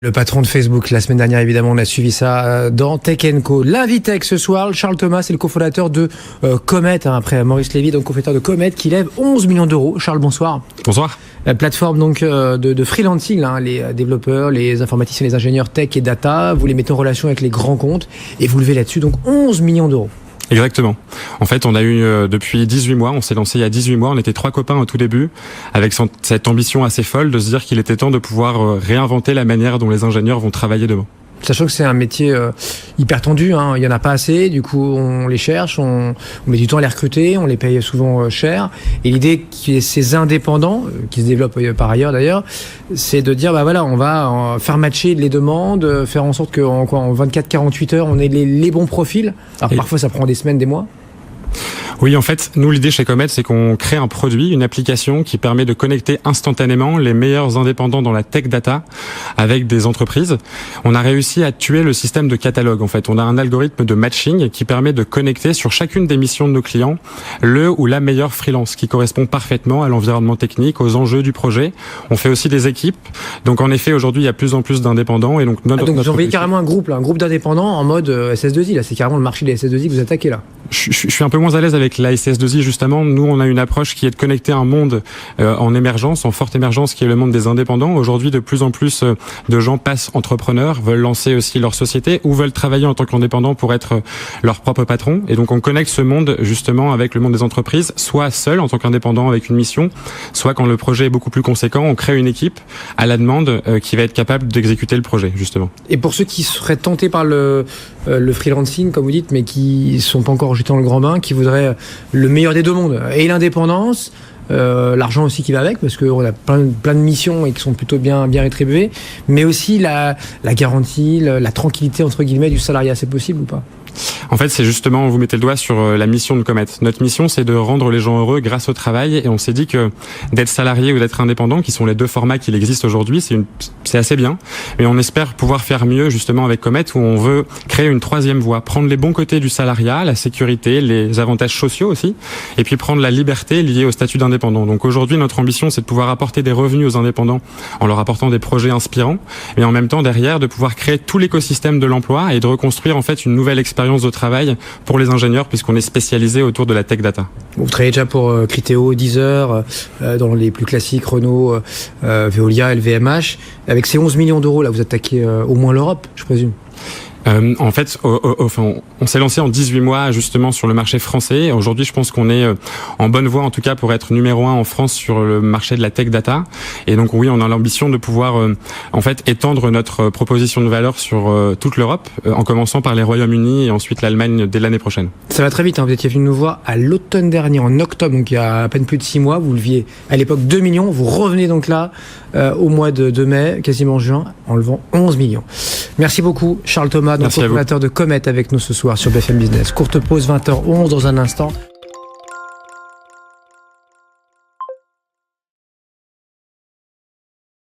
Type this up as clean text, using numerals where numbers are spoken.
Le patron de Facebook, la semaine dernière, évidemment, on a suivi ça dans Tech & Co. L'invité ce soir, Charles Thomas, c'est le cofondateur de Comet, après Maurice Lévy, donc cofondateur de Comet, qui lève 11 millions d'euros. Charles, bonsoir. Bonsoir. La plateforme donc de freelancing, les développeurs, les informaticiens, les ingénieurs tech et data, vous les mettez en relation avec les grands comptes et vous levez là-dessus donc 11 millions d'euros. Exactement. En fait, on a eu depuis 18 mois, on s'est lancé il y a 18 mois, on était 3 copains au tout début, avec cette ambition assez folle de se dire qu'il était temps de pouvoir réinventer la manière dont les ingénieurs vont travailler demain. Sachant que c'est un métier hyper tendu, il n'y en a pas assez, du coup on les cherche, on met du temps à les recruter, on les paye souvent cher. Et l'idée qu'il y ait ces indépendants, qui se développent par ailleurs d'ailleurs, c'est de dire on va faire matcher les demandes, faire en sorte qu'en 24-48 heures on ait les bons profils. Alors parfois ça prend des semaines, des mois. Oui, en fait, nous, l'idée chez Comet, c'est qu'on crée un produit, une application qui permet de connecter instantanément les meilleurs indépendants dans la tech data avec des entreprises. On a réussi à tuer le système de catalogue. En fait, on a un algorithme de matching qui permet de connecter sur chacune des missions de nos clients le ou la meilleure freelance qui correspond parfaitement à l'environnement technique, aux enjeux du projet. On fait aussi des équipes. Donc, en effet, aujourd'hui, il y a plus en plus d'indépendants. Et donc, donc vous envoyez carrément un groupe d'indépendants en mode SS2I. Là, c'est carrément le marché des SS2I que vous attaquez là. Je suis un peu moins à l'aise avec la SS2I justement. Nous, on a une approche qui est de connecter un monde en émergence, en forte émergence, qui est le monde des indépendants. Aujourd'hui, de plus en plus de gens passent entrepreneurs, veulent lancer aussi leur société ou veulent travailler en tant qu'indépendants pour être leur propre patron. Et donc, on connecte ce monde justement avec le monde des entreprises, soit seul en tant qu'indépendant avec une mission, soit quand le projet est beaucoup plus conséquent, on crée une équipe à la demande qui va être capable d'exécuter le projet justement. Et pour ceux qui seraient tentés par le freelancing, comme vous dites, mais qui sont pas encore jetés dans le grand bain, qui voudraient le meilleur des deux mondes, et l'indépendance, l'argent aussi qui va avec, parce qu'on a plein de missions et qui sont plutôt bien rétribuées, mais aussi la garantie, la tranquillité entre guillemets du salariat, c'est possible ou pas ? En fait, c'est justement, vous mettez le doigt sur la mission de Comet. Notre mission, c'est de rendre les gens heureux grâce au travail. Et on s'est dit que d'être salarié ou d'être indépendant, qui sont les deux formats qui existent aujourd'hui, c'est assez bien. Mais on espère pouvoir faire mieux justement avec Comet, où on veut créer une troisième voie, prendre les bons côtés du salariat, la sécurité, les avantages sociaux aussi, et puis prendre la liberté liée au statut d'indépendant. Donc aujourd'hui, notre ambition, c'est de pouvoir apporter des revenus aux indépendants en leur apportant des projets inspirants, mais en même temps derrière de pouvoir créer tout l'écosystème de l'emploi et de reconstruire en fait une nouvelle expérience de travail pour les ingénieurs puisqu'on est spécialisé autour de la tech data. Vous travaillez déjà pour Criteo, Deezer, dans les plus classiques, Renault, Veolia, LVMH. Avec ces 11 millions d'euros, là, vous attaquez au moins l'Europe, je présume. En fait, on s'est lancé en 18 mois justement sur le marché français. Aujourd'hui, je pense qu'on est en bonne voie, en tout cas, pour être numéro 1 en France sur le marché de la tech data. Et donc, oui, on a l'ambition de pouvoir, en fait, étendre notre proposition de valeur sur toute l'Europe, en commençant par les Royaumes-Unis et ensuite l'Allemagne dès l'année prochaine. Ça va très vite, vous étiez venu nous voir à l'automne dernier, en octobre, donc il y a à peine plus de 6 mois. Vous leviez à l'époque 2 millions. Vous revenez donc là, au mois de mai, quasiment juin, en levant 11 millions. Merci beaucoup, Charles Thomas, donc cofondateur de Comet, avec nous ce soir sur BFM Business. Courte pause, 20h11 dans un instant.